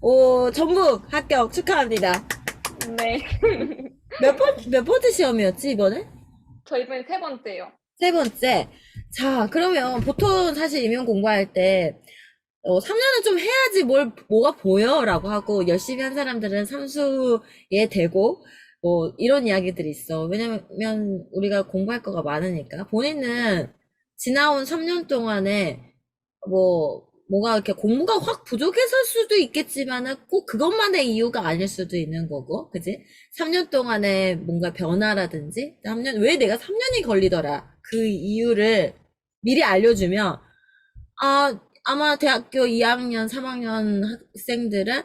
오, 전북 합격 축하합니다. 네. 몇 번째 시험이었지, 이번에? 저 이번에 세 번째요. 세 번째. 자, 그러면 보통 사실 임용 공부할 때, 3년은 좀 해야지 뭐가 보여 라고 하고, 열심히 한 사람들은 삼수에 되고, 뭐, 이런 이야기들이 있어. 왜냐면 우리가 공부할 거가 많으니까. 본인은 지나온 3년 동안에 뭐가 이렇게 공부가 확 부족해서일 수도 있겠지만은 꼭 그것만의 이유가 아닐 수도 있는 거고, 그지? 3년 동안에 뭔가 변화라든지, 왜 내가 3년이 걸리더라. 그 이유를 미리 알려주면, 아마 대학교 2학년, 3학년 학생들은,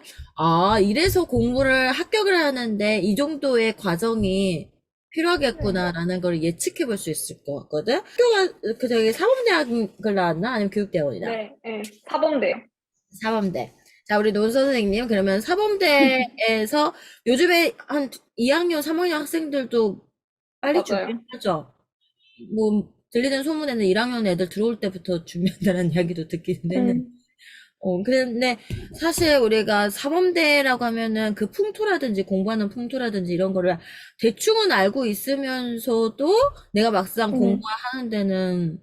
이래서 공부를 합격을 하는데 이 정도의 과정이 네. 필요하겠구나라는 걸 예측해 볼 수 있을 것 같거든? 학교가, 저기 사범대학을 나왔나? 아니면 교육대학원이나? 네, 네. 사범대요. 사범대. 자, 우리 논 선생님, 그러면 사범대에서 요즘에 한 2학년, 3학년 학생들도 빨리 맞아요. 준비하죠? 뭐, 들리는 소문에는 1학년 애들 들어올 때부터 준비한다는 이야기도 듣기는 했는데. 음, 근데 사실 우리가 사범대라고 하면은 그 풍토라든지 공부하는 풍토라든지 이런 거를 대충은 알고 있으면서도 내가 막상 음, 공부하는 데는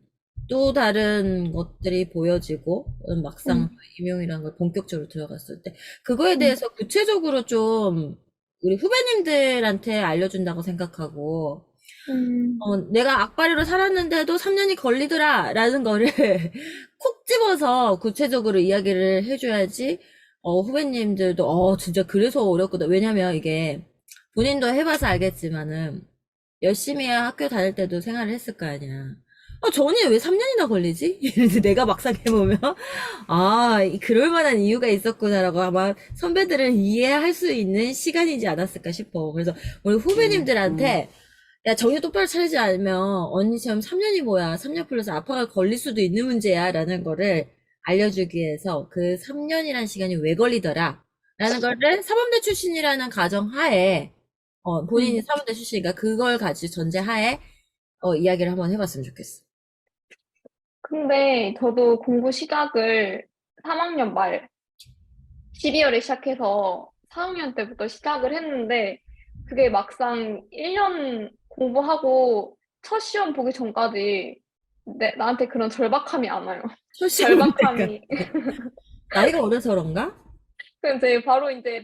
또 다른 것들이 보여지고 막상 음, 임용이라는 걸 본격적으로 들어갔을 때 그거에 음, 대해서 구체적으로 좀 우리 후배님들한테 알려준다고 생각하고 내가 악바리로 살았는데도 3년이 걸리더라, 라는 거를 콕 집어서 구체적으로 이야기를 해줘야지, 후배님들도, 진짜 그래서 어렵구나. 왜냐면 이게, 본인도 해봐서 알겠지만은, 열심히 학교 다닐 때도 생활을 했을 거 아니야. 전이 왜 3년이나 걸리지? 이래서 내가 막상 해보면, 그럴 만한 이유가 있었구나라고 아마 선배들을 이해할 수 있는 시간이지 않았을까 싶어. 그래서 우리 후배님들한테, 야, 정신 똑바로 차리지 않으면 언니처럼 3년이 뭐야. 3년 플러스 아파가 걸릴 수도 있는 문제야. 라는 거를 알려주기 위해서 그 3년이라는 시간이 왜 걸리더라. 라는 거를 사범대 출신이라는 가정 하에, 본인이 음. 사범대 출신이니까 그걸 가지고 전제하에, 이야기를 한번 해봤으면 좋겠어. 근데 저도 공부 시작을 3학년 말 12월에 시작해서 4학년 때부터 시작을 했는데 그게 막상 1년 공부하고 첫 시험 보기 전까지 나한테 그런 절박함이 안 와요. 초시험은 내가 절박함이. 나이가 어려서 그런가? 그럼 이제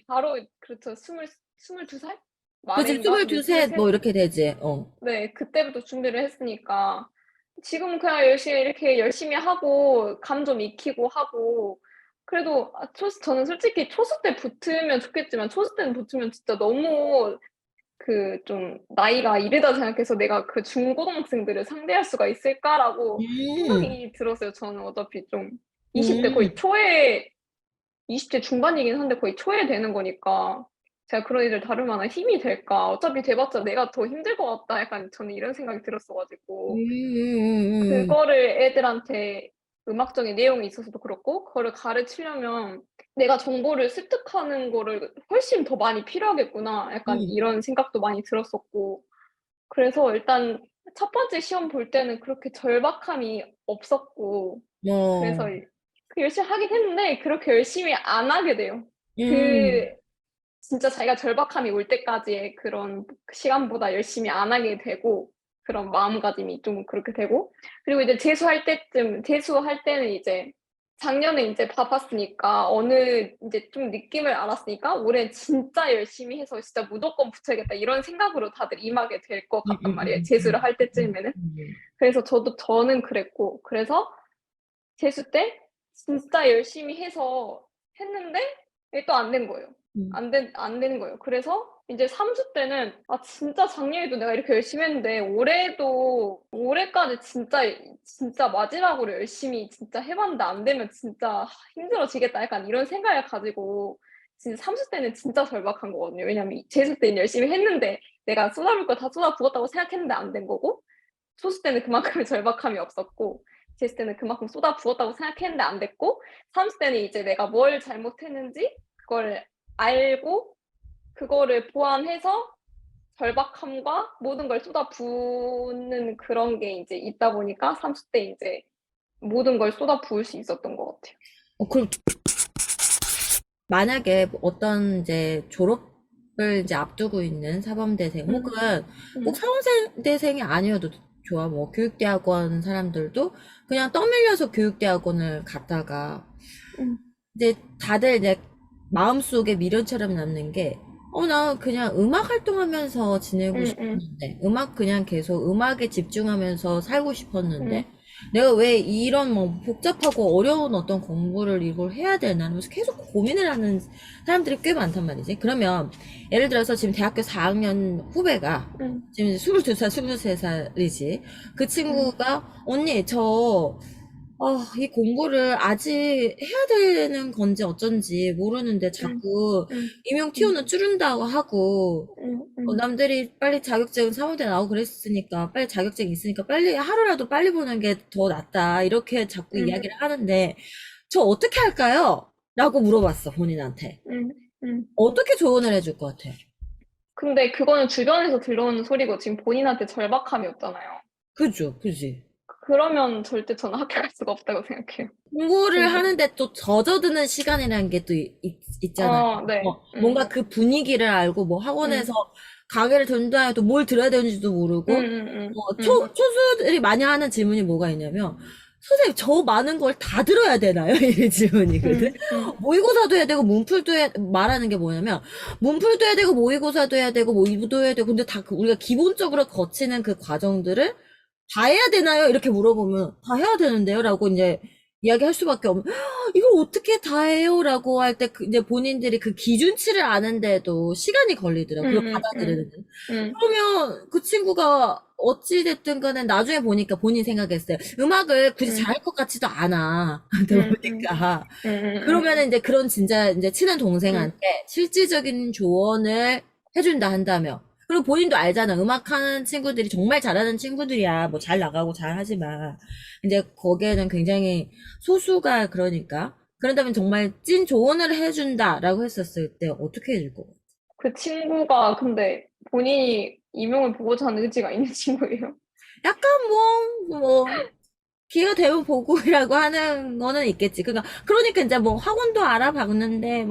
바로 그렇죠. 22살 그치, 말인가? 이제 22, 셋, 뭐 23, 이렇게 되지. 어. 네, 그때부터 준비를 했으니까 지금 그냥 열심히 하고 감 좀 익히고 하고 그래도 저는 솔직히 초수 때 붙으면 좋겠지만 초수 때는 붙으면 진짜 너무 그 좀 나이가 이르다 생각해서 내가 그 중고등학생들을 상대할 수가 있을까라고 음, 생각이 들었어요. 저는 어차피 좀 20대 음, 거의 초에 20대 중반이긴 한데 거의 초에 되는 거니까 제가 그런 애들 다룰 만한 힘이 될까? 어차피 돼봤자 내가 더 힘들 것 같다. 약간 저는 이런 생각이 들었어가지고 그거를 애들한테 음악적인 내용이 있어서도 그렇고 그거를 가르치려면 내가 정보를 습득하는 거를 훨씬 더 많이 필요하겠구나. 약간 음, 이런 생각도 많이 들었었고 그래서 일단 첫 번째 시험 볼 때는 그렇게 절박함이 없었고 그래서 뭐, 열심히 하긴 했는데 그렇게 열심히 안 하게 돼요. 음, 그 진짜 자기가 절박함이 올 때까지의 그런 시간보다 열심히 안 하게 되고 그런 마음가짐이 좀 그렇게 되고 그리고 이제 재수할 때는 이제 작년에 이제 봐봤으니까 어느 이제 좀 느낌을 알았으니까 올해 진짜 열심히 해서 진짜 무조건 붙여야겠다 이런 생각으로 다들 임하게 될 것 음, 같단 음, 말이에요. 음, 재수를 할 때쯤에는. 음. 그래서 저는 그랬고 그래서 재수 때 진짜 열심히 해서 했는데 이게 또 안 된 거예요. 음. 안 되는 거예요. 그래서 이제 3주 때는 진짜 작년에도 내가 이렇게 열심히 했는데 올해까지 진짜 마지막으로 열심히 진짜 해봤는데 안 되면 진짜 힘들어지겠다. 약간 이런 생각을 가지고 진짜 3주 때는 진짜 절박한 거거든요. 왜냐면 재수 때는 열심히 했는데 내가 쏟아부을 거 다 쏟아부었다고 생각했는데 안 된 거고 소수 때는 그만큼의 절박함이 없었고 재수 때는 그만큼 쏟아부었다고 생각했는데 안 됐고 삼수 때는 이제 내가 뭘 잘못했는지 그걸 알고 그거를 보완해서 절박함과 모든 걸 쏟아붓는 그런 게 이제 있다 보니까 삼수 때 이제 모든 걸 쏟아부을 수 있었던 것 같아요. 그럼 만약에 어떤 이제 졸업을 이제 앞두고 있는 사범대생 혹은 꼭 음, 사범대생이 아니어도 좋아. 뭐 교육대학원 사람들도 그냥 떠밀려서 교육대학원을 갔다가 음, 이제 다들 이제 마음속에 미련처럼 남는 게, 나 그냥 음악 활동하면서 지내고 음, 음, 싶었는데, 음악 그냥 계속 음악에 집중하면서 살고 싶었는데, 음, 내가 왜 이런 뭐 복잡하고 어려운 어떤 공부를 이걸 해야 되나 하면서 계속 고민을 하는 사람들이 꽤 많단 말이지. 그러면, 예를 들어서 지금 대학교 4학년 후배가, 음, 지금 이제 22살, 23살이지. 그 음, 친구가, 언니, 이 공부를 아직 해야 되는 건지 어쩐지 모르는데 음, 자꾸 음, 임용 음, 티오는 줄은다고 하고, 음, 남들이 빨리 자격증 사무대 나오고 그랬으니까 빨리 자격증 있으니까 빨리 하루라도 빨리 보는 게 더 낫다. 이렇게 자꾸 음, 이야기를 하는데 저 어떻게 할까요? 라고 물어봤어, 본인한테. 음, 음. 어떻게 조언을 해줄 것 같아? 근데 그거는 주변에서 들어오는 소리고 지금 본인한테 절박함이 없잖아요. 그죠, 그지? 그러면 절대 저는 학교 갈 수가 없다고 생각해요. 공부를 근데, 하는데 또 젖어드는 시간이라는 게 또 있잖아요. 네, 뭔가 그 분위기를 알고 뭐 학원에서 음, 강의를 듣는다 해도 뭘 들어야 되는지도 음, 모르고, 음, 음, 초수들이 많이 하는 질문이 뭐가 있냐면, 선생님, 저 많은 걸 다 들어야 되나요? 이 질문이거든. 음, 음, 모의고사도 해야 되고, 말하는 게 뭐냐면, 문풀도 해야 되고, 모의고사도 해야 되고, 뭐, 이부도 해야 되고, 근데 다 우리가 기본적으로 거치는 그 과정들을 다 해야 되나요? 이렇게 물어보면, 다 해야 되는데요? 라고 이제 이야기할 수밖에 없는, 이걸 어떻게 다 해요? 라고 할 때, 이제 본인들이 그 기준치를 아는데도 시간이 걸리더라고요. 그걸 음, 음, 받아들이는데. 음, 그러면 그 친구가 어찌됐든 간에 나중에 보니까 본인 생각했어요. 음악을 굳이 음, 잘할 것 같지도 않아. 음, 음, 보니까. 음, 그러면은 이제 그런 진짜 이제 친한 음, 동생한테 실질적인 조언을 해준다 한다며. 그리고 본인도 알잖아. 음악하는 친구들이 정말 잘하는 친구들이야. 뭐 잘 나가고 잘 하지만. 이제 거기에는 굉장히 소수가 그러니까. 그런다면 정말 찐 조언을 해준다라고 했었을 때 어떻게 해줄 거? 그 친구가 근데 본인이 이명을 보고자 하는 의지가 있는 친구예요. 약간 기회가 되면 보고라고 하는 거는 있겠지. 그러니까 이제 뭐 학원도 알아봤는데,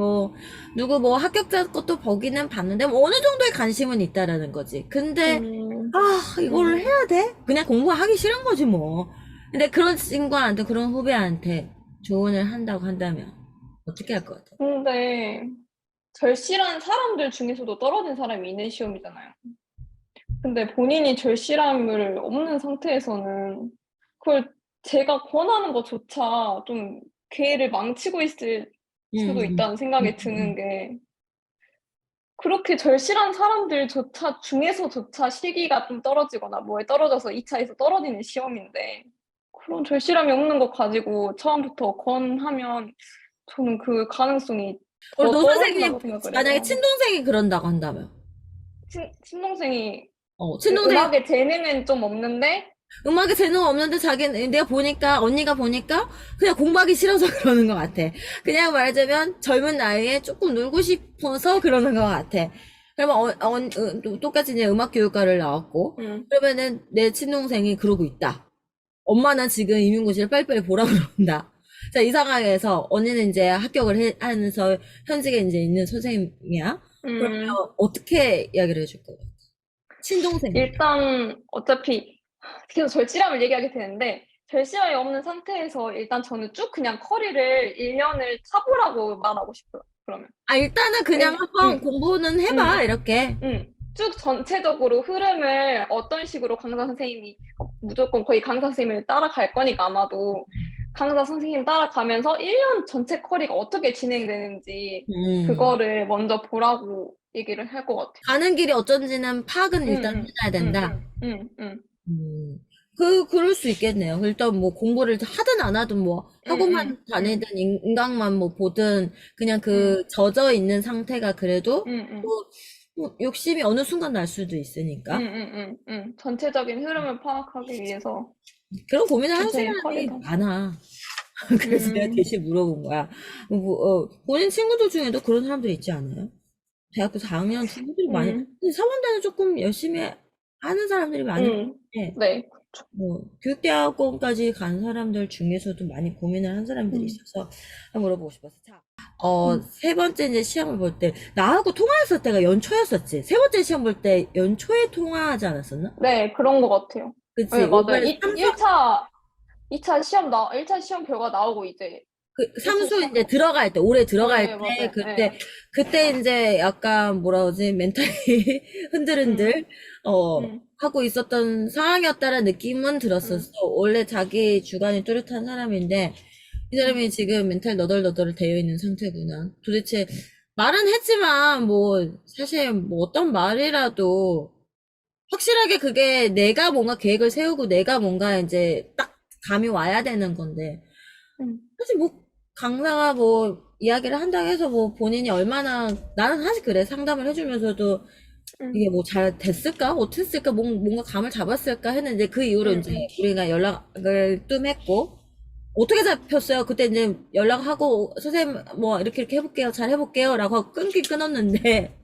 누구 합격자 것도 보기는 봤는데, 뭐 어느 정도의 관심은 있다라는 거지. 근데, 음, 이걸 음. 해야 돼? 그냥 공부하기 싫은 거지, 뭐. 근데 그런 친구한테, 그런 후배한테 조언을 한다고 한다면, 어떻게 할 것 같아? 근데 절실한 사람들 중에서도 떨어진 사람이 있는 시험이잖아요. 근데 본인이 절실함을 없는 상태에서는 그걸 제가 권하는 것조차 좀 기회를 망치고 있을 수도 음, 있다는 생각이 드는 게 그렇게 절실한 사람들조차 중에서조차 실기가 좀 떨어지거나 뭐에 떨어져서 2차에서 떨어지는 시험인데 그런 절실함이 없는 것 가지고 처음부터 권하면 저는 그 가능성이 우리 더 노 떨어진다고 선생님, 생각을 만약에 해요. 친동생이 그런다고 한다면, 친동생이 친동생이 음악에 재능은 좀 없는데 음악에 재능 없는데 내가 보니까, 언니가 보니까, 그냥 공부하기 싫어서 그러는 것 같아. 그냥 말하자면, 젊은 나이에 조금 놀고 싶어서 그러는 것 같아. 그러면, 똑같이 이제 음악교육과를 나왔고, 음, 그러면은 내 친동생이 그러고 있다. 엄마는 지금 임용고시를 빨리빨리 보라 그런다. 자, 이 상황에서 언니는 이제 하면서 현직에 이제 있는 선생님이야. 그러면 음, 어떻게 이야기를 해줄 거야? 친동생이니까. 일단 어차피 계속 절실함을 얘기하게 되는데 절실함이 없는 상태에서 일단 저는 쭉 그냥 커리를 1년을 타보라고 말하고 싶어요. 그러면 일단은 그냥 왜, 한번 공부는 해봐, 이렇게. 쭉 전체적으로 흐름을 어떤 식으로 강사 선생님이 무조건 거의 강사 선생님을 따라갈 거니까 아마도 강사 선생님 따라가면서 1년 전체 커리가 어떻게 진행되는지 음. 그거를 먼저 보라고 얘기를 할 것 같아요. 가는 길이 어쩐지는 파악은 응, 일단 응, 해놔야 응, 된다. 응, 응, 음. 그럴 수 있겠네요. 일단 공부를 하든 안 하든 응, 응, 학원만 응, 다니든 인강만 보든 그냥 응, 그 젖어 있는 상태가 그래도 응, 응, 욕심이 어느 순간 날 수도 응, 있으니까. 응, 응, 응. 전체적인 흐름을 파악하기 위해서 그런 고민을 하는 천천히 사람이 커리가. 많아. 그래서 내가 음, 대신 물어본 거야. 본인 친구들 중에도 그런 사람들이 있지 않아요? 대학교 4학년 친구들이 많이, 음, 근데 사원대는 조금 열심히 하는 사람들이 많은 것 같아. 네. 교육대학원까지 간 사람들 중에서도 많이 고민을 한 사람들이 음. 있어서 한번 물어보고 싶었어. 자, 세 번째 이제 시험을 볼 때, 나하고 통화했을 때가 연초였었지. 세 번째 시험 볼 때 연초에 통화하지 않았었나? 네, 그런 것 같아요. 그치. 네, 맞아요. 이번에 삼수, 1차 시험 결과 나오고 이제 1차 삼수 시험, 이제 들어갈 때, 올해 들어갈 네, 때, 맞아요. 네. 그때 이제 약간 뭐라 그러지, 멘탈이 음, 흔들흔들, 음, 하고 있었던 상황이었다는 느낌은 들었었어. 음, 원래 자기 주관이 뚜렷한 사람인데, 이 음, 사람이 지금 멘탈 너덜너덜 되어 있는 상태구나. 도대체 말은 했지만 뭐 사실 뭐 어떤 말이라도 확실하게 그게 내가 뭔가 계획을 세우고 내가 뭔가 이제 딱 감이 와야 되는 건데 음, 사실 뭐 강사가 뭐 이야기를 한다고 해서 뭐 본인이 얼마나 나는 사실 그래 상담을 해주면서도 음, 이게 뭐 잘 됐을까 어땠을까 뭔가 감을 잡았을까 했는데 그 이후로 음, 이제 음, 우리가 연락을 뜸 했고 어떻게 잡혔어요? 그때 이제 연락하고 선생님 뭐 이렇게 해볼게요. 잘 해볼게요라고 하고 끊긴 끊었는데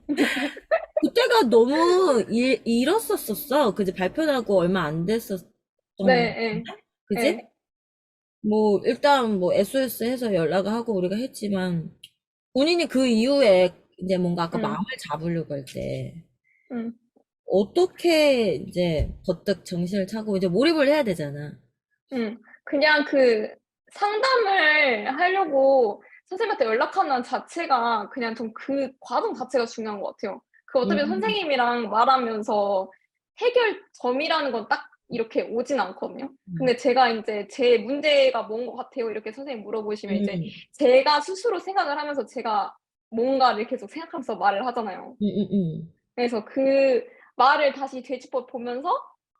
그때가 너무 일었었었어. 그지 발표 나고 얼마 안 됐었던 네, 것 예, 같은데 그지? 예, 뭐 일단 뭐 SOS 해서 연락을 하고 우리가 했지만 본인이 그 이후에 이제 뭔가 아까 마음을 음, 잡으려고 할 때 음. 어떻게 이제 버뜩 정신을 차고 이제 몰입을 해야 되잖아. 그냥 그 상담을 하려고 선생님한테 연락하는 자체가 그냥 좀 그 과정 자체가 중요한 것 같아요. 그 어차피 음, 선생님이랑 말하면서 해결점이라는 건 딱 이렇게 오진 않거든요. 음, 근데 제가 이제 제 문제가 뭔 것 같아요. 이렇게 선생님 물어보시면 이제 음, 제가 스스로 생각을 하면서 제가 뭔가를 계속 생각하면서 말을 하잖아요. 음. 그래서 그 말을 다시 되짚어 보면서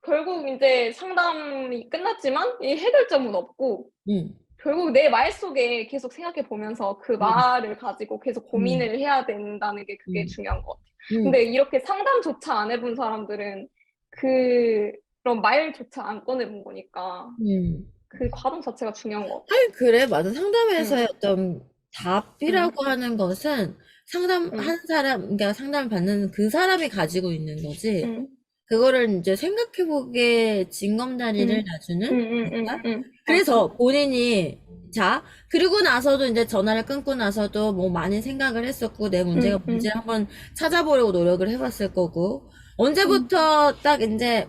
결국 이제 상담이 끝났지만 이 해결점은 없고 음, 결국 내 말 속에 계속 생각해 보면서 그 음, 말을 가지고 계속 음, 고민을 해야 된다는 게 그게 음, 중요한 것 같아요. 음, 근데 이렇게 상담조차 안 해본 사람들은 그런 말조차 안 꺼내본 거니까 음. 그 과정 자체가 중요한 것 같아요. 하긴 그래, 맞아. 상담에서의 응, 어떤 응, 답이라고 하는 것은 응, 상담한 사람, 그러니까 상담을 받는 그 사람이 가지고 있는 거지. 응, 그거를 이제 생각해보게 징검다리를 응, 응, 놔주는 응, 응, 걸까? 응, 맞아. 그래서 본인이, 자, 그리고 나서도 이제 전화를 끊고 나서도 뭐 많이 생각을 했었고, 내 문제가 응, 응, 뭔지 한번 찾아보려고 노력을 해봤을 거고, 응. 언제부터 딱 이제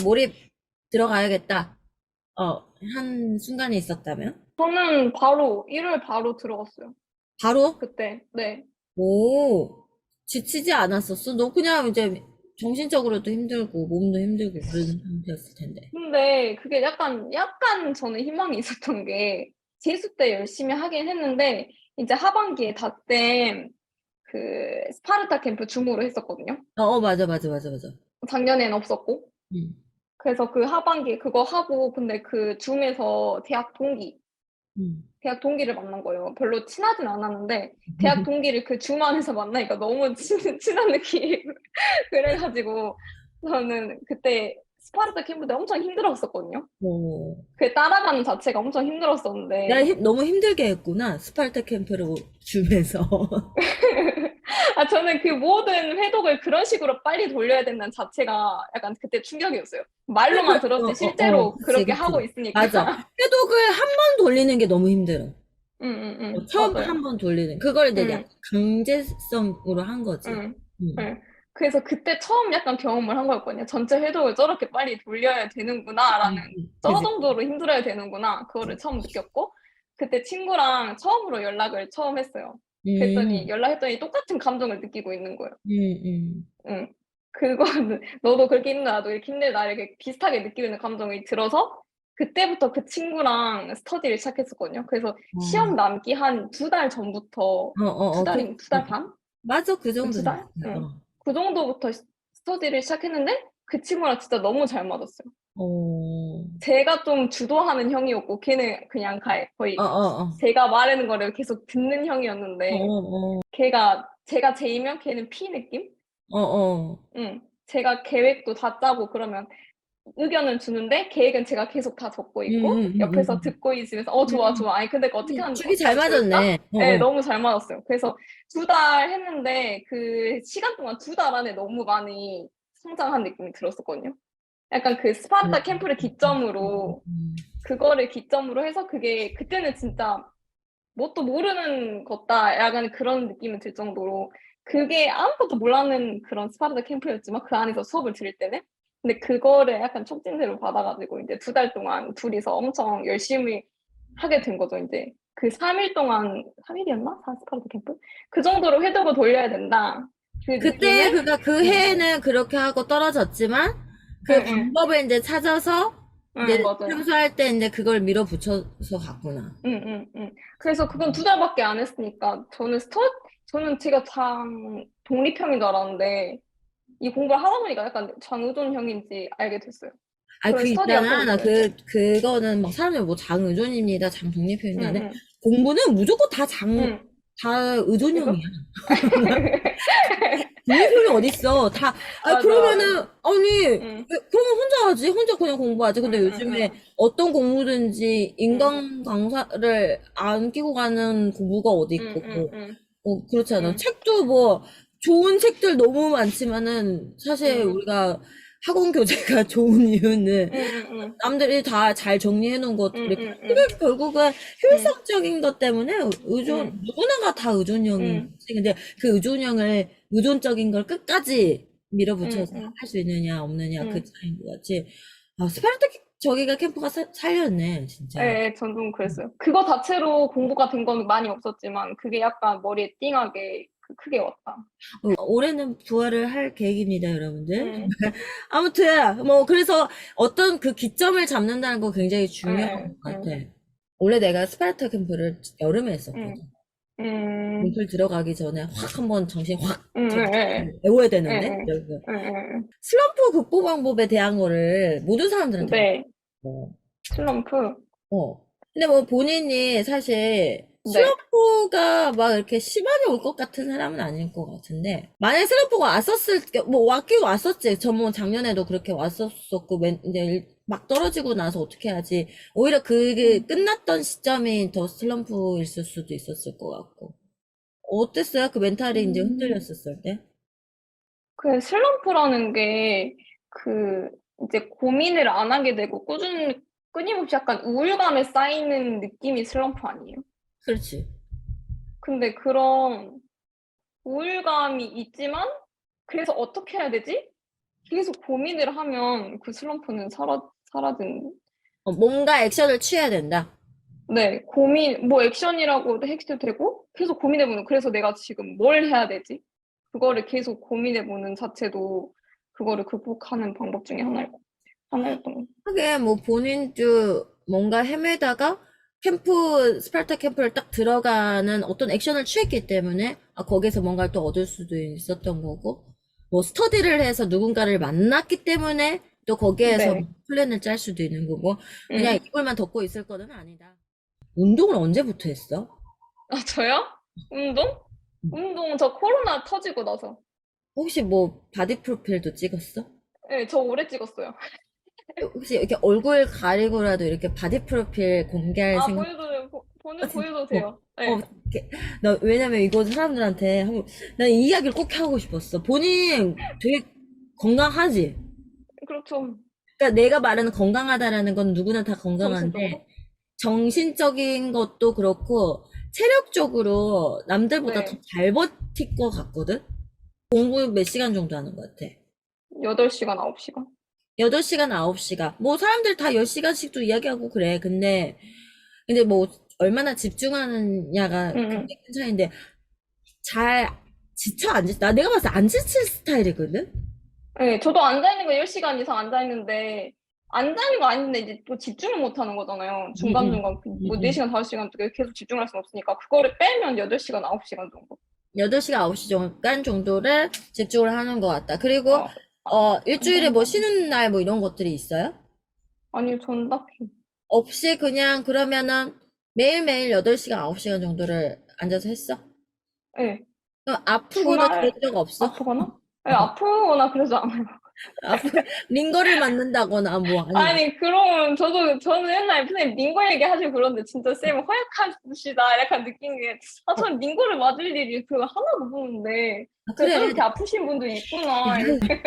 몰입 들어가야겠다. 한 순간이 있었다면? 저는 바로 1월 바로 들어갔어요. 바로? 그때. 네. 오, 지치지 않았었어? 너 그냥 이제 정신적으로도 힘들고, 몸도 힘들고 그런 상태였을 텐데. 근데 그게 약간 저는 희망이 있었던 게 재수 때 열심히 하긴 했는데 이제 하반기에 닷댐 그 스파르타 캠프 줌으로 했었거든요. 맞아, 맞아, 맞아, 맞아. 작년엔 없었고. 응, 그래서 그 하반기에 그거 하고 근데 그 줌에서 응. 대학 동기를 만난 거예요. 별로 친하진 않았는데 대학 동기를 그 줌 안에서 만나니까 너무 친한 느낌. 그래가지고 저는 그때 스파르타 캠프 때 엄청 힘들었었거든요. 어, 그 따라가는 자체가 엄청 힘들었었는데 너무 힘들게 했구나. 스파르타 캠프를 주면서. 아 저는 그 모든 회독을 그런 식으로 빨리 돌려야 된다는 자체가 약간 그때 충격이었어요. 말로만 들었지 실제로 그치, 그렇게 하고 그치. 있으니까. 맞아. 해독을 한 번 돌리는 게 너무 힘들어. 처음 맞아요. 한 번 돌리는. 그걸 이제 약간 응, 강제성으로 한 거지. 응, 응. 응. 그래서 그때 처음 약간 경험을 한 거였거든요. 전체 회독을 저렇게 빨리 돌려야 되는구나라는 저 그지? 정도로 힘들어야 되는구나 그거를 처음 느꼈고 그때 친구랑 처음으로 연락을 처음 했어요. 그랬더니 음, 연락했더니 똑같은 감정을 느끼고 있는 거예요. 음. 응. 그거는 너도 그렇게 힘들어 나도 이렇게 힘들다 이렇게 비슷하게 느끼고 있는 감정이 들어서 그때부터 그 친구랑 스터디를 시작했었거든요. 그래서 시험 어, 남기 한 2달 전부터 두 달 반? 맞아. 그 정도 두 됐어. 달? 응. 그 정도부터 스터디를 시작했는데 그 친구랑 진짜 너무 잘 맞았어요. 어, 제가 좀 주도하는 형이었고 걔는 그냥 어, 거의 어, 제가 말하는 거를 계속 듣는 어, 형이었는데 어, 걔가 제가 제이면 걔는 피 느낌? 어. 응. 제가 계획도 다 짜고 그러면 의견은 주는데 계획은 제가 계속 다 적고 음, 있고 옆에서 듣고 있으면서 좋아 음. 좋아 아니 근데 그거 어떻게 하면 죽이 어떻게 잘 하면 좋을까? 맞았네. 네, 너무 잘 맞았어요. 그래서 2달 했는데 그 시간 동안 2달 안에 너무 많이 성장한 느낌이 들었었거든요. 약간 그 음, 스파르타 캠프를 기점으로 그거를 기점으로 해서 그게 그때는 진짜 뭣도 모르는 것다. 약간 그런 느낌이 들 정도로 그게 아무것도 몰라는 그런 스파르타 캠프였지만 그 안에서 수업을 들을 때는 근데 그거를 약간 촉진제로 받아가지고 이제 2달 동안 둘이서 엄청 열심히 하게 된 거죠. 이제 그 3일 동안 3일이었나? 스파르타 캠프? 그 정도로 회독을 돌려야 된다. 그 그때 느낌을 그가 그 해에는 그렇게 하고 떨어졌지만 그 응응 방법을 이제 찾아서 이제 맞아요. 참수할 때 이제 그걸 밀어붙여서 갔구나. 그래서 그건 2달밖에 안 했으니까 저는 제가 독립형인 줄 알았는데 이 공부를 하다 보니까 약간 장의존형인지 알게 됐어요. 아, 그런 그 스터디가 좀 있잖아. 나 있어요. 그거는 막 사람들 뭐 장의존입니다. 장독립형입니다. 응, 근데 응, 공부는 무조건 응. 다 의존형이야. 그래서? 독립형이 어딨어. 다, 아, 맞아, 맞아. 그러면은, 아니, 응, 그러면 혼자 하지. 혼자 그냥 공부하지. 응, 근데 응, 요즘에 응, 어떤 공부든지 응, 인강 강사를 안 끼고 가는 공부가 어디 응, 응, 있고. 응, 그렇지 않아. 응, 책도 뭐, 좋은 책들 너무 많지만은, 사실 응, 우리가 학원 교재가 좋은 이유는 응, 응, 응, 남들이 다 잘 정리해 놓은 것, 응, 이렇게, 응, 응, 결국은 응, 효율성적인 것 때문에 응, 누구나가 다 의존형인 응, 거지. 근데 그 의존적인 걸 끝까지 응, 밀어붙여서 응, 할 수 있느냐, 없느냐, 그 응. 차이인 것 같지. 아, 스파르타 저기가 캠프가 살렸네, 진짜. 예, 전 좀 그랬어요. 그거 자체로 공부가 된 건 많이 없었지만 그게 약간 머리에 띵하게 크게 왔다. 올해는 부활을 할 계획입니다, 여러분들. 응, 아무튼, 뭐, 그래서 어떤 그 기점을 잡는다는 거 굉장히 중요한 응, 것 같아. 응, 원래 내가 스파르타 캠프를 여름에 응, 했었거든. 응, 문틀 들어가기 전에 확 한번 정신 확 응, 응, 응, 외워야 응, 되는데, 응, 여러분. 응, 슬럼프 극복 방법에 대한 거를 모든 응. 사람들한테 네, 어, 슬럼프. 근데 뭐 본인이 사실 네. 슬럼프가 막 이렇게 심하게 올 것 같은 사람은 아닐 것 같은데, 만약에 슬럼프가 뭐 왔긴 왔었지. 저 뭐 작년에도 그렇게 왔었었고, 이제 막 떨어지고 나서 어떻게 하지. 오히려 그게 음. 끝났던 시점이 더 슬럼프였을 수도 있었을 것 같고. 어땠어요? 그 멘탈이 이제 음, 흔들렸었을 때? 그 슬럼프라는 게, 이제 고민을 안 하게 되고 끊임없이 약간 우울감에 쌓이는 느낌이 슬럼프 아니에요? 그렇지. 근데 그런 우울감이 있지만, 그래서 어떻게 해야 되지? 계속 고민을 하면 그 슬럼프는 사라지는. 뭔가 액션을 취해야 된다. 네, 뭐 액션이라고 해도 되고, 계속 고민해보는, 그래서 내가 지금 뭘 해야 되지? 그거를 계속 고민해보는 자체도 그거를 극복하는 방법 중에 하나였던 거. 하긴 뭐 본인도 뭔가 헤매다가 스파르타 캠프를 딱 들어가는 어떤 액션을 취했기 때문에 거기서 뭔가를 또 얻을 수도 있었던 거고, 뭐 스터디를 해서 누군가를 만났기 때문에 또 거기에서 네. 플랜을 짤 수도 있는 거고, 그냥 응. 이불만 덮고 있을 거는 아니다. 운동을 언제부터 했어? 아, 저요? 운동? 운동 저 코로나 터지고 나서. 혹시 뭐 바디 프로필도 찍었어? 네, 저 오래 찍었어요. 혹시 이렇게 얼굴 가리고라도 이렇게 바디 프로필 공개할 아, 생각? 보여도 돼요. 진짜? 보여도 돼요. 네. 왜냐면 이거 사람들한테 난 이 이야기를 꼭 하고 싶었어. 본인 되게 건강하지? 그렇죠. 그러니까 내가 말하는 건강하다라는 건 누구나 다 건강한데, 정신적으로. 정신적인 것도 그렇고, 체력적으로 남들보다 더 네. 잘 버틸 것 같거든? 공부 몇 시간 정도 하는 것 같아? 8시간, 9시간. 8시간, 9시간. 뭐 사람들 다 10시간씩도 이야기하고 그래. 근데 뭐 얼마나 집중하느냐가 응, 굉장히 큰 차이인데, 잘 내가 봤을 때 안 지칠 스타일이거든? 네, 저도 앉아있는 거 10시간 이상 앉아있는데, 앉아있는 거 아닌데, 이제 또 집중을 못 하는 거잖아요. 응, 응, 중간중간, 응, 뭐 응. 4시간, 5시간 계속 집중을 할 수는 없으니까, 그거를 빼면 8시간, 9시간 정도. 8시간, 9시간 정도를 집중을 하는 것 같다. 그리고, 어, 일주일에 뭐 감사합니다. 쉬는 날 뭐 이런 것들이 있어요? 아니요, 전 딱히. 없이 그냥 그러면은 매일매일 8시간, 9시간 정도를 앉아서 했어? 네, 그럼 아프거나 그런 주말 적 없어? 아프거나? 네, 아프거나 그러지 않아요. 링거를 맞는다거나 뭐 아니. 아니, 그러면 저는 옛날에 선생님 링거 얘기하시고 그러는데 진짜 쌤 허약하시다 약간 느낀 게, 아, 저는 링거를 맞을 일이 그거 하나도 없는데, 그래. 저렇게 아프신 분들이 있구나. 이렇게.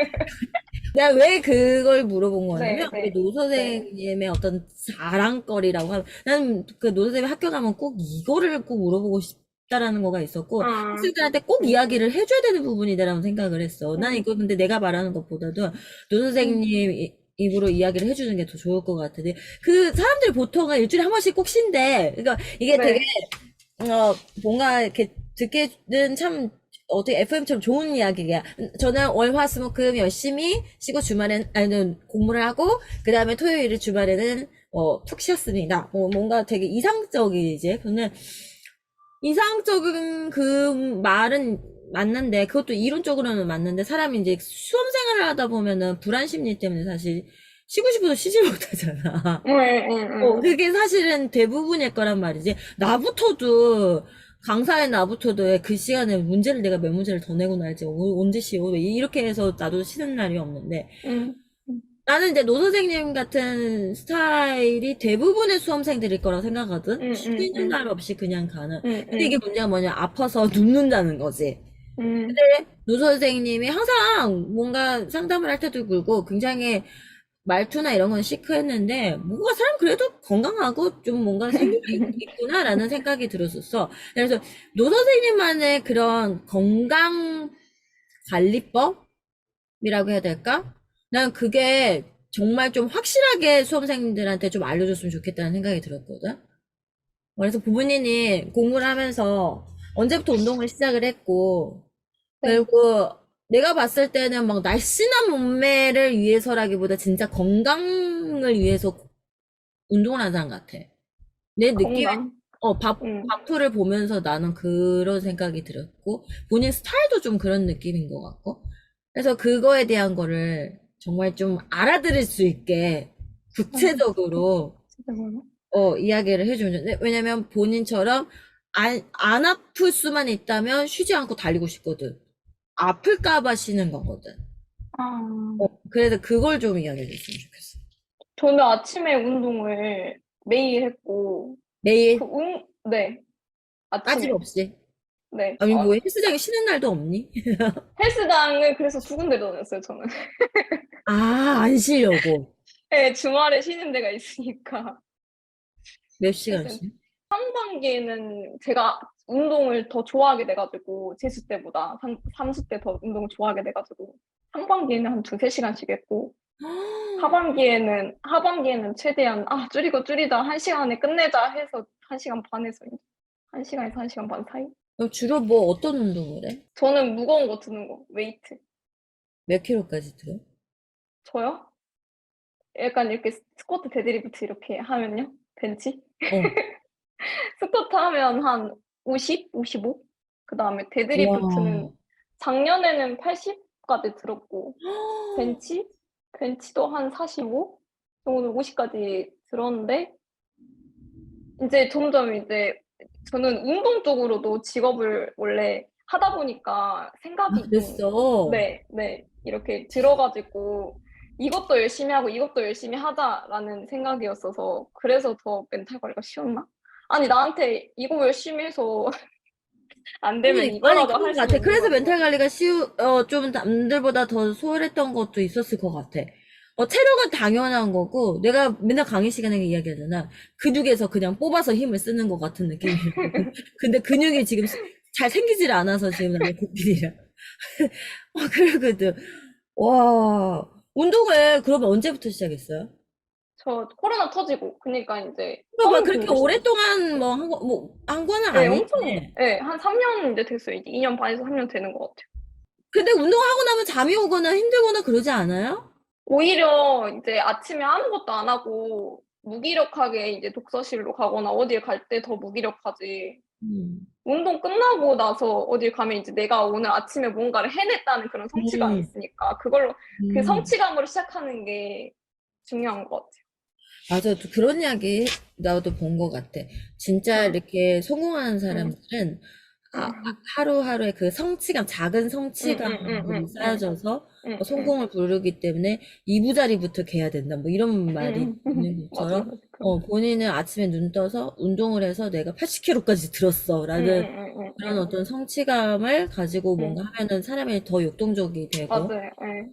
내가 왜 그걸 물어본 거냐면, 네, 우리 네, 노 네. 선생님의 어떤 자랑거리라고 하면, 나는 그 노 선생님 학교 가면 꼭 이거를 꼭 물어보고 싶다라는 거가 있었고, 아, 학생들한테 꼭 음, 이야기를 해줘야 되는 부분이다라고 생각을 했어. 난 음, 이거 근데 내가 말하는 것보다도 노 음, 선생님 입으로 이야기를 해주는 게 더 좋을 것 같아. 그 사람들이 보통은 일주일에 한 번씩 꼭 쉰대. 그러니까 이게 되게 네. 뭔가 이렇게 듣기는 참 어떻게 FM처럼 좋은 이야기야. 저는 월, 화, 수, 목, 금 열심히 쉬고 주말엔, 아니, 공부를 하고, 그 다음에 토요일 주말에는, 푹 쉬었습니다. 뭔가 되게 이상적이지. 근데 이상적인 그 말은 맞는데, 그것도 이론적으로는 맞는데, 사람이 이제 수험 생활을 하다 보면은 불안 심리 때문에 사실 쉬고 싶어도 쉬지 못하잖아. 응, 응, 응. 그게 사실은 대부분일 거란 말이지. 나부터도, 강사의 나부터도 그 시간에 문제를 내가 몇 문제를 더 내고 날지, 언제 쉬어. 이렇게 해서 나도 쉬는 날이 없는데. 응, 응. 나는 이제 노 선생님 같은 스타일이 대부분의 수험생들일 거라 생각하거든. 응, 응, 쉬는 응, 날 없이 그냥 가는. 응, 근데 이게 응, 문제가 뭐냐. 아파서 눕는다는 거지. 응. 근데 노 선생님이 항상 뭔가 상담을 할 때도 그렇고 굉장히 말투나 이런 건 시크했는데 뭔가 사람 그래도 건강하고 좀 뭔가 생기가 있구나라는 생각이 들었었어. 그래서 노 선생님만의 그런 건강 관리법이라고 해야 될까? 난 그게 정말 좀 확실하게 수험생들한테 좀 알려줬으면 좋겠다는 생각이 들었거든. 그래서 부모님이 공부를 하면서 언제부터 운동을 시작을 했고, 네, 그리고 내가 봤을 때는 막 날씬한 몸매를 위해서라기보다 진짜 건강을 위해서 운동을 하는 사람 같아. 내 느낌에, 건강. 응, 바프를 보면서 나는 그런 생각이 들었고, 본인 스타일도 좀 그런 느낌인 것 같고. 그래서 그거에 대한 거를 정말 좀 알아들을 수 있게 진짜, 구체적으로 진짜 많아. 이야기를 해주면, 왜냐면 본인처럼 안 아플 수만 있다면 쉬지 않고 달리고 싶거든. 아플까봐 쉬는 거거든. 아, 그래서 그걸 좀 이야기해 줬으면 좋겠어. 저는 아침에 운동을 매일 했고, 매일 네, 아침에. 빠짐없이. 네. 아니, 뭐 헬스장에 쉬는 날도 없니? 헬스장을 그래서 두 군데 다녔어요, 저는. 아, 안 쉬려고. 네, 주말에 쉬는 데가 있으니까. 몇 그래서 시간씩? 상반기에는 제가 운동을 더 좋아하게 돼가지고, 재수 때보다, 삼수 때 더 운동을 좋아하게 돼가지고, 상반기에는 한 두세 시간씩 했고, 하반기에는 최대한, 아, 줄이다. 한 시간에 끝내자 해서 한 시간 반에서, 이제 한 시간에서 한 시간 반 사이? 주로 뭐 어떤 운동을 해? 저는 무거운 거 드는 거, 웨이트. 몇 킬로까지 들어? 저요? 약간 이렇게 스쿼트 데드리프트 이렇게 하면요? 벤치? 어. 스쿼트 하면 한 50, 55? 그 다음에 데드리프트는 와. 작년에는 80까지 들었고, 벤치? 벤치도 한 45? 정도 50까지 들었는데, 이제 점점 이제 저는 운동 쪽으로도 직업을 원래 하다 보니까 아, 생각이 좀, 그랬어. 네, 네, 이렇게 들어가지고 이것도 열심히 하고 이것도 열심히 하자라는 생각이었어서 그래서 더 멘탈 관리가 쉬웠나? 아니, 나한테 이거 열심히 해서 안 되면 아니, 이거라도 그런 할 것 수는 같아. 있는 그래서 거죠. 멘탈 관리가 좀 남들보다 더 수월했던 것도 있었을 것 같아. 체력은 당연한 거고, 내가 맨날 강의 시간에 이야기하잖아. 근육에서 그냥 뽑아서 힘을 쓰는 것 같은 느낌이라고. 근데 근육이 지금 잘 생기질 않아서 지금 나는 고민이야. 그러거든. 와, 운동을 그러면 언제부터 시작했어요? 저 코로나 터지고 그러니까 이제 봐봐, 처음 그렇게 공부 시작. 오랫동안 한 거는 네, 아니지. 엄청, 네, 한 3년 이제 됐어요. 이제 2년 반에서 3년 되는 것 같아요. 근데 운동하고 나면 잠이 오거나 힘들거나 그러지 않아요? 오히려 이제 아침에 아무것도 안 하고 무기력하게 이제 독서실로 가거나 어딜 갈 때 더 무기력하지. 음. 운동 끝나고 나서 어딜 가면 이제 내가 오늘 아침에 뭔가를 해냈다는 그런 성취감이 음. 있으니까 그걸로 그 음. 성취감으로 시작하는 게 중요한 것 같아요. 맞아. 또 그런 이야기 나도 본 것 같아. 진짜 아, 이렇게 성공하는 응, 사람들은 하루하루의 그 성취감, 작은 성취감이 쌓여져서 성공을 부르기 때문에 이부자리부터 개야 된다. 뭐 이런 말이 있는 맞아요. 것처럼 본인은 아침에 눈 떠서 운동을 해서 내가 80kg까지 들었어. 라는 그런 어떤 성취감을 가지고 뭔가 하면은 사람이 더 역동적이 되고, 맞아요. 예.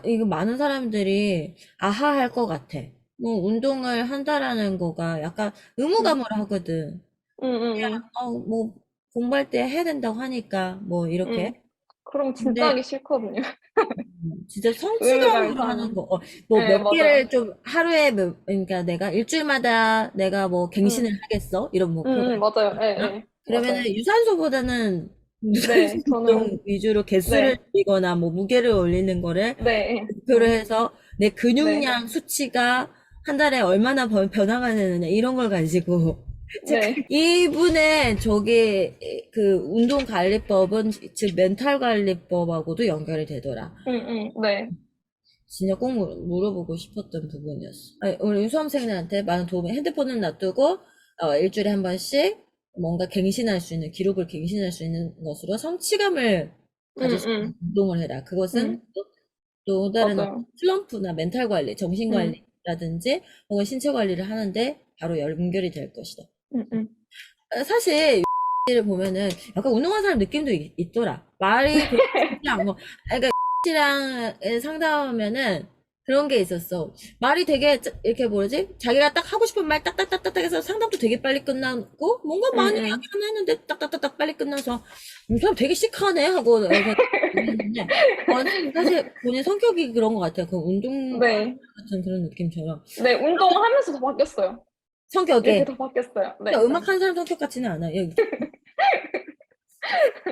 이거 많은 사람들이 아하 할 것 같아. 뭐 운동을 한다라는 거가 약간 의무감으로 하거든. 뭐 공부할 때 해야 된다고 하니까 뭐 이렇게. 그럼 진짜 근데 하기 싫거든요. 진짜 의무감이 성취감으로 하는 강한. 거. 뭐 예, 몇 맞아요. 개를 좀 하루에 그러니까 내가 일주일마다 내가 뭐 갱신을 하겠어. 이런 목표가 맞아요. 예, 있잖아. 예. 그러면은 맞아요. 유산소보다는 무산소 네, 운동 저는, 위주로 개수를 네, 올리거나 뭐 무게를 올리는 거를 네, 목표로 해서 내 네, 근육량 수치가 한 달에 얼마나 변화가 되느냐 이런 걸 가지고 네, 이분의 저기 그 운동관리법은 즉 멘탈관리법하고도 연결이 되더라. 네, 진짜 꼭 물어보고 싶었던 부분이었어. 아니, 우리 수험생들한테 많은 도움이 핸드폰을 놔두고 일주일에 한 번씩 뭔가 갱신할 수 있는 기록을 갱신할 수 있는 것으로 성취감을 가질 수 있는 운동을 해라. 그것은 음, 또 다른 맞아요. 슬럼프나 멘탈 관리, 정신 음, 관리라든지 혹은 신체 관리를 하는데 바로 연결이 될 것이다. 음, 음. 사실 를 보면은 약간 운동하는 사람 느낌도 있더라. 말이 그렇게 쉽지 않고, 그러니까 씨랑 상담하면은 그런 게 있었어. 말이 되게 이렇게 뭐지? 자기가 딱 하고 싶은 말 딱딱딱딱 해서 상담도 되게 빨리 끝나고 뭔가 음, 많이 음. 이야기는 했는데 딱딱딱딱 빨리 끝나서 이 사람 되게 시크하네 하고 애가 했는데 사실 본인 성격이 그런 것 같아요. 그 운동 네, 같은 그런 느낌처럼 네, 운동하면서 더 바뀌었어요. 이렇게 성격에 더 바뀌었어요. 네, 그러니까 네. 음악하는 사람 성격 같지는 않아요.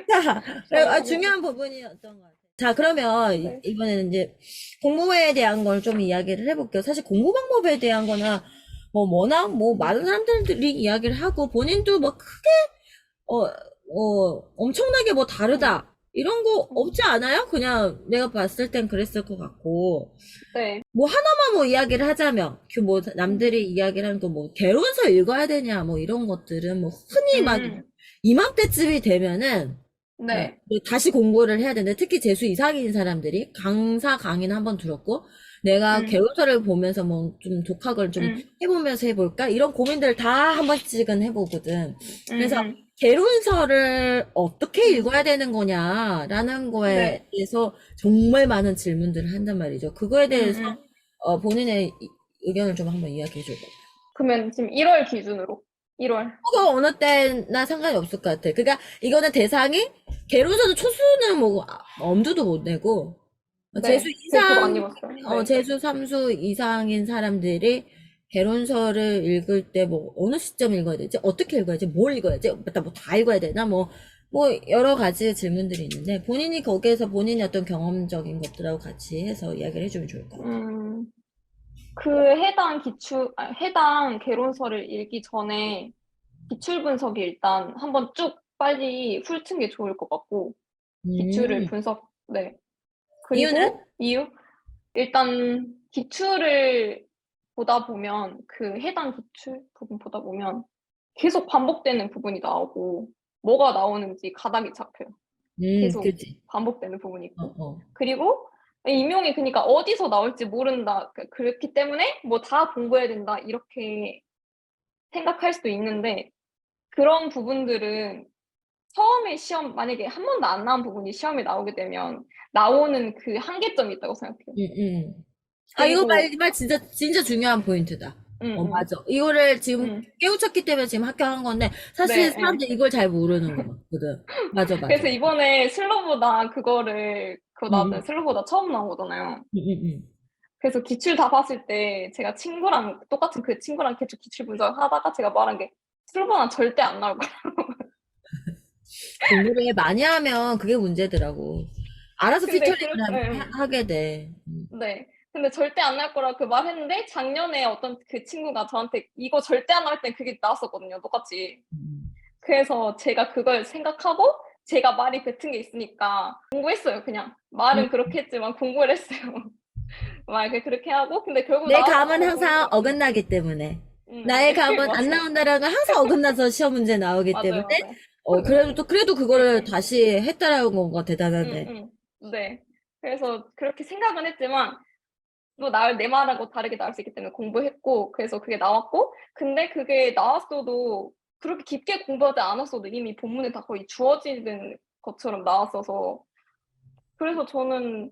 자, 저는, 중요한 부분이었던 것 같아요. 자, 그러면 네, 이번에는 이제 공부에 대한 걸 좀 이야기를 해볼게요. 사실 공부 방법에 대한 거나 뭐 워낙 뭐 많은 사람들이 이야기를 하고 본인도 뭐 크게 엄청나게 뭐 다르다 이런 거 음, 없지 않아요? 그냥 내가 봤을 땐 그랬을 것 같고 네, 뭐 하나만 뭐 이야기를 하자면 그 뭐 남들이 이야기를 하는 거 뭐 개론서 읽어야 되냐 뭐 이런 것들은 뭐 흔히 막 음, 이맘때쯤이 되면은 네, 다시 공부를 해야 되는데 특히 재수 이상인 사람들이 강사 강의는 한번 들었고 내가 음, 개론서를 보면서 뭐 좀 독학을 좀 음, 해보면서 해볼까 이런 고민들 다 한 번씩은 해보거든. 그래서 음, 개론서를 어떻게 음, 읽어야 되는 거냐라는 거에 네, 대해서 정말 많은 질문들을 한단 말이죠. 그거에 음, 대해서 음. 본인의 의견을 좀 한번 이야기해 줘봐. 그러면 지금 1월 기준으로, 1월. 그거 어느 때나 상관이 없을 것 같아. 그러니까 이거는 대상이 개론서는 초수는 뭐 엄두도 못 내고 재수 네, 네, 저도 안 이상 입었어요. 네. 재수 3수 이상인 사람들이 개론서를 읽을 때 뭐 어느 시점 읽어야 되지? 어떻게 읽어야지? 뭘 읽어야지? 맞다 뭐 다 읽어야 되나? 뭐 여러 가지 질문들이 있는데 본인이 거기에서 본인의 어떤 경험적인 것들하고 같이 해서 이야기를 해주면 좋을 것 같아. 음, 그 해당 개론서를 읽기 전에 기출 분석이 일단 한번 쭉 빨리 훑은 게 좋을 것 같고, 기출을 음, 네. 이유는? 그리고 이유? 일단 기출을 보다 보면 그 해당 기출 부분 보다 보면 계속 반복되는 부분이 나오고 뭐가 나오는지 가닥이 잡혀요. 계속 그치. 반복되는 부분이 어, 있고. 어. 그리고 임용이 그러니까 어디서 나올지 모른다. 그렇기 때문에 뭐 다 공부해야 된다. 이렇게 생각할 수도 있는데 그런 부분들은 처음에 시험 만약에 한 번도 안 나온 부분이 시험에 나오게 되면 나오는 그 한계점이 있다고 생각해요. 음, 음. 이거 그리고 말 진짜 중요한 포인트다. 음, 음, 맞아. 이거를 지금 음. 깨우쳤기 때문에 지금 합격한 건데, 사실 네, 네. 사람들이 이걸 잘 모르는 거거든. 맞아, 맞아. 그래서 이번에 슬로보다 그거를 그거 응, 나왔잖아요. 응, 슬로보다 처음 나온 거잖아요. 응, 응, 응. 그래서 기출 다 봤을 때 제가 친구랑 똑같은 그 친구랑 계속 기출 분석하다가 제가 말한 게 슬로보는 절대 안 나올 거야. 공부를 많이 하면 그게 문제더라고. 알아서 근데 피터링을 하게 돼. 네. 근데 절대 안 나올 거라 그 말했는데 작년에 어떤 그 친구가 저한테 이거 절대 안 나올 땐 그게 나왔었거든요. 똑같이. 음. 그래서 제가 그걸 생각하고 제가 말이 뱉은 게 있으니까 공부했어요. 그냥 음. 말은 그렇게 했지만 공부를 했어요. 막 그렇게 하고 근데 결국 내 감은 나왔더라고 항상 보니까 어긋나기 때문에. 나의 감은 안 맞아요. 나온다라는 건 항상 어긋나서 시험 문제 나오기 때문에, 맞아요, 맞아요. 그래도 그거를 응, 다시 했다라는 건가 응, 대단하네. 응. 네. 그래서 그렇게 생각은 했지만 또 내 말하고 다르게 나올 수 있기 때문에 공부했고 그래서 그게 나왔고 근데 그게 나왔어도 그렇게 깊게 공부하지 않았어도 이미 본문에 다 거의 주어지는 것처럼 나왔어서 그래서 저는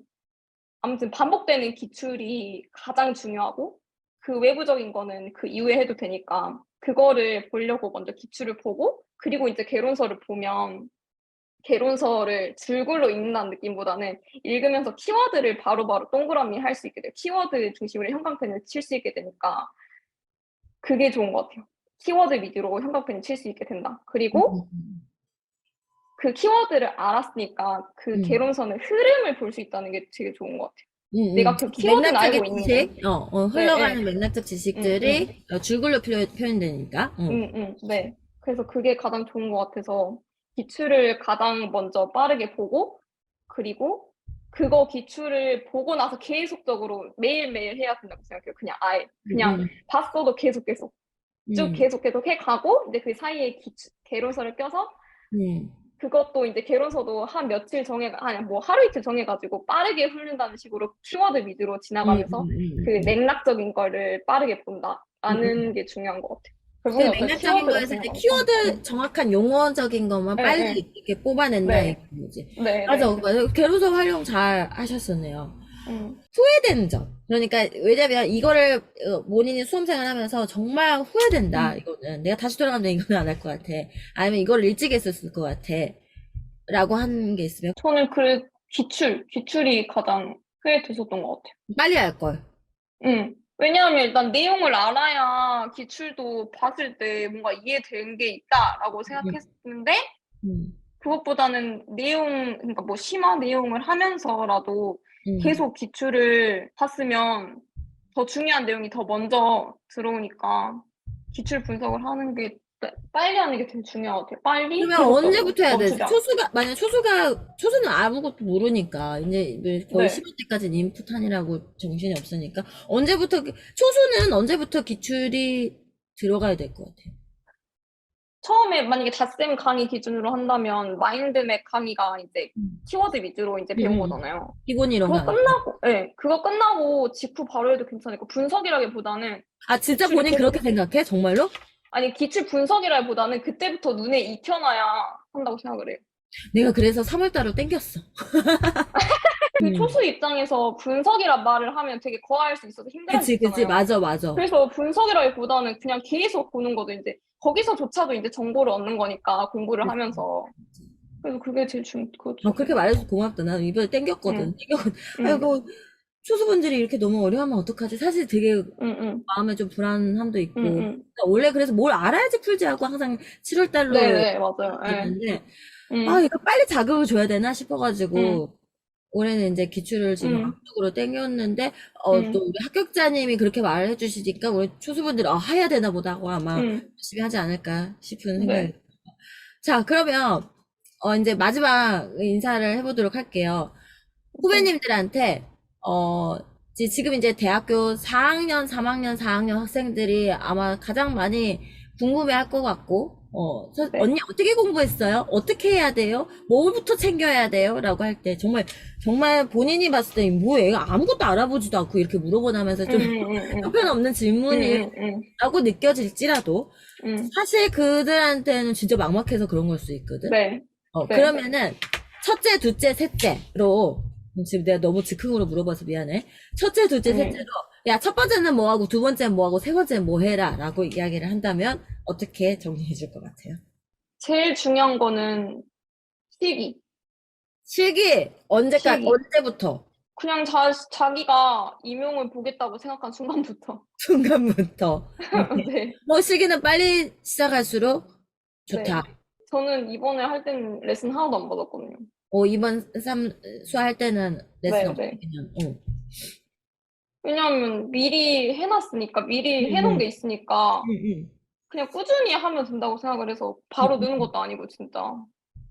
아무튼 반복되는 기출이 가장 중요하고 그 외부적인 거는 그 이후에 해도 되니까 그거를 보려고 먼저 기출을 보고 그리고 이제 개론서를 보면 개론서를 줄글로 읽는다는 느낌보다는 읽으면서 키워드를 바로바로 동그라미 할 수 있게 돼요. 키워드 중심으로 형광펜을 칠 수 있게 되니까 그게 좋은 것 같아요. 키워드 위주로 형광펜을 칠 수 있게 된다. 음, 그리고 음, 그 키워드를 알았으니까 그 음, 개론서의 흐름을 볼 수 있다는 게 되게 좋은 것 같아요. 내가 그 키워드는 맥락적인 알고 있는데, 지식, 네, 흘러가는 네, 맥락적 응, 응, 지식들이 줄글로 표현되니까. 응, 응, 네. 그래서 그게 가장 좋은 것 같아서 기출을 가장 먼저 빠르게 보고, 그리고 그거 기출을 보고 나서 계속적으로 매일매일 해야 된다고 생각해요. 그냥 아예. 그냥 음, 봤어도 계속 쭉 음, 계속 해가고, 이제 그 사이에 개론서를 껴서 음, 그것도 이제 개론서도 한 며칠 아니 뭐 하루 이틀 정해가지고 빠르게 훑는다는 식으로 키워드 위주로 지나가면서 그 음. 맥락적인 거를 빠르게 음. 본다는 게 중요한 것 같아요. 그 결국엔 어차피 맥락적인 키워드가 거에서 이제 중요하니까. 키워드 정확한 용어적인 것만 네, 빨리 네, 이렇게 뽑아낸다 네, 이거지. 네, 맞아, 네. 맞아. 개론서 활용 잘 하셨었네요. 음, 후회되는 점. 그러니까 왜냐면 이거를 본인이 수험생활 하면서 정말 후회된다. 음. 이거는 내가 다시 돌아가면 이거는 안 할 것 같아. 아니면 이거를 일찍 했었을 것 같아. 라고 하는 게 있으면 저는 그 기출이 가장 후회됐었던 것 같아요. 빨리 할 걸. 왜냐하면 일단 내용을 알아야 기출도 봤을 때 뭔가 이해된 게 있다라고 음, 생각했는데 음, 그것보다는 그러니까 뭐 심화 내용을 하면서라도 음. 계속 기출을 봤으면 더 중요한 내용이 더 먼저 들어오니까 기출 분석을 하는 게 빨리 하는 게 되게 중요한 것 같아요. 빨리 그러면 계속적으로 언제부터 해야 되지? 멈추지 않고. 만약 초수는 아무것도 모르니까, 이제 거의 네. 10월 때까지는 인풋하느라고 정신이 없으니까, 초수는 언제부터 기출이 들어가야 될 것 같아요? 처음에 만약에 닷쌤 강의 기준으로 한다면 마인드맵 강의가 이제 음, 키워드 위주로 이제 배운 음. 거잖아요. 기본 이론 그거 강의. 끝나고, 네, 그거 끝나고 직후 바로 해도 괜찮을까? 분석이라기보다는 아, 진짜 기출이 본인 그렇게 계속 생각해? 정말로? 아니, 기출 분석이라기보다는 그때부터 눈에 익혀놔야 한다고 생각을 해요. 내가 그래서 3월달로 땡겼어. 그 음. 초수 입장에서 분석이란 말을 하면 되게 거할 수 있어서 힘들어 수 그치. 있잖아요. 맞아, 맞아. 그래서 분석이라기보다는 그냥 계속 보는 거죠. 이제 거기서조차도 이제 정보를 얻는 거니까 공부를 하면서. 그래서 그게 제일 그것도 그렇게 중요해요. 말해줘서 고맙다. 나 이번에 땡겼거든. 응, 응, 아이고, 초수분들이 이렇게 너무 어려우면 어떡하지? 사실 되게 응, 응, 마음에 좀 불안함도 응, 있고. 응. 원래 그래서 뭘 알아야지 풀지 하고 항상 7월 달로 네네, 맞아요. 예. 됐는데, 응, 이거 빨리 자극을 줘야 되나 응, 싶어가지고, 올해는 이제 기출을 지금 응, 앞쪽으로 땡겼는데, 또 응, 우리 합격자님이 그렇게 말을 해주시니까, 우리 초수분들이, 해야 되나 보다 하고 아마 응. 열심히 하지 않을까 싶은 생각이. 네. 자, 그러면, 이제 마지막 인사를 해보도록 할게요. 네. 후배님들한테 지금 이제 대학교 4학년, 3학년, 4학년 학생들이 아마 가장 많이 궁금해할 것 같고, 네. 언니 어떻게 공부했어요? 어떻게 해야 돼요? 뭐부터 챙겨야 돼요? 라고 할 때 정말 본인이 봤을 때 뭐 애가 아무것도 알아보지도 않고 이렇게 물어보면서 응, 좀 응, 응, 형편없는 응, 질문이라고 응, 응, 느껴질지라도 응. 사실 그들한테는 진짜 막막해서 그런 걸 수 있거든. 네. 네. 그러면은 첫째, 둘째, 셋째로 지금 내가 너무 즉흥으로 물어봐서 미안해. 첫째, 둘째, 셋째로 응. 야, 첫 번째는 뭐 하고 두 번째는 뭐 하고 세 번째는 뭐 해라 라고 이야기를 한다면 어떻게 정리해 줄 것 같아요? 제일 중요한 거는 시기. 실기 시기. 언제부터? 그냥 자기가 임용을 보겠다고 생각한 순간부터. 순간부터. 오케이. 네. 뭐 실기는 빨리 시작할수록 네. 좋다. 저는 이번에 할 때는 레슨 하나도 안 받았거든요. 이번 수할 때는 레슨 네, 없이 네. 그냥 왜냐하면 미리 해놨으니까, 미리 해놓은 응, 게 있으니까, 응, 응, 그냥 꾸준히 하면 된다고 생각을 해서, 응, 바로 응. 느는 것도 아니고, 진짜.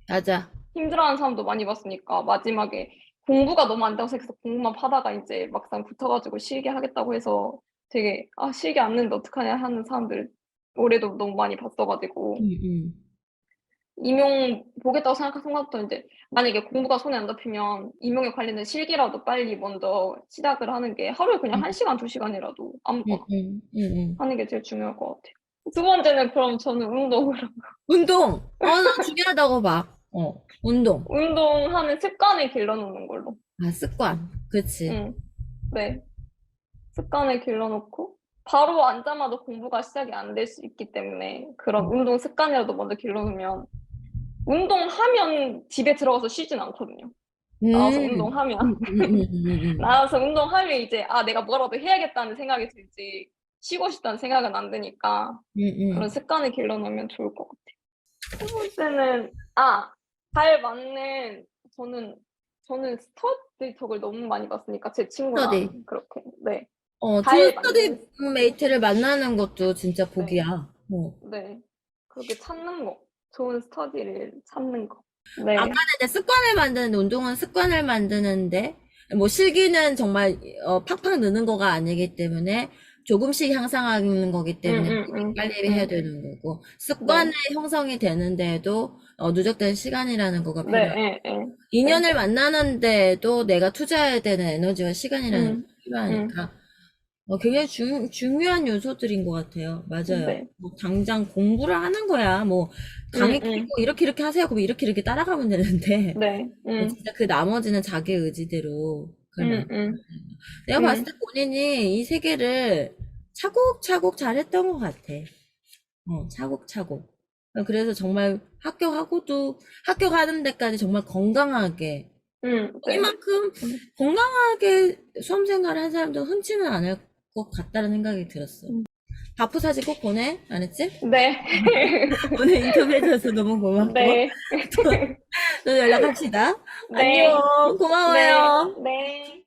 맞아. 힘들어하는 사람도 많이 봤으니까 마지막에 공부가 너무 안 돼서 공부만 하다가 이제 막상 붙어가지고 실기 하겠다고 해서 되게 실기 안 느는데 어떡하냐 하는 사람들 올해도 너무 많이 봤어가지고 임용 보겠다고 생각한 순간부터 이제 만약에 공부가 손에 안 잡히면 임용에 관련된 실기라도 빨리 먼저 시작을 하는 게 하루에 그냥 1시간, 2시간이라도 아무거나 하는 게 제일 중요할 것 같아요. 두 번째는 그럼 저는 운동을 운동! 나 중요하다고 봐. 운동. 운동하는 습관을 길러놓는 걸로. 습관. 그치. 네. 습관을 길러놓고 바로 앉자마자 공부가 시작이 안 될 수 있기 때문에 그런 운동 습관이라도 먼저 길러놓으면 운동하면 집에 들어가서 쉬진 않거든요. 나와서 운동하면 나와서 운동하면 이제 내가 뭐라도 해야겠다는 생각이 들지 쉬고 싶다는 생각은 안 드니까 그런 습관을 길러놓으면 좋을 것 같아요. 첫 번째는 잘 맞는 저는 스터디 덕을 너무 많이 봤으니까 제 친구랑 스터디. 그렇게 네. 좋은 잘 스터디 맞는 메이트를 만나는 것도 진짜 복이야. 네. 그렇게 찾는 거. 좋은 스터디를 찾는 거. 네. 아까는 이제 습관을 만드는데, 운동은 습관을 만드는데, 뭐 실기는 정말 팍팍 느는 거가 아니기 때문에 조금씩 향상하는 거기 때문에 빨리 해야 되는 거고, 습관의 형성이 되는데도 누적된 시간이라는 거가 필요하고, 네. 인연을 만나는데도 내가 투자해야 되는 에너지와 시간이라는 게 필요하니까 굉장히 중요한 요소들인 것 같아요. 맞아요. 네. 뭐 당장 공부를 하는 거야. 뭐 강의 끼고 이렇게 하세요. 그럼 이렇게 따라가면 되는데 네. 진짜 그 나머지는 자기 의지대로 내가 봤을 때 본인이 이 세계를 차곡차곡 잘했던 것 같아. 차곡차곡. 그래서 정말 합격하는 데까지 정말 건강하게 네. 이만큼 건강하게 수험생활을 한 사람도 흔치는 않을 것 같다는 생각이 들었어. 바프 사진 꼭 보내? 안 했지? 네. 오늘 인터뷰해줘서 너무 고맙고. 네. 또 연락합시다. 네. 안녕. 고마워요. 네.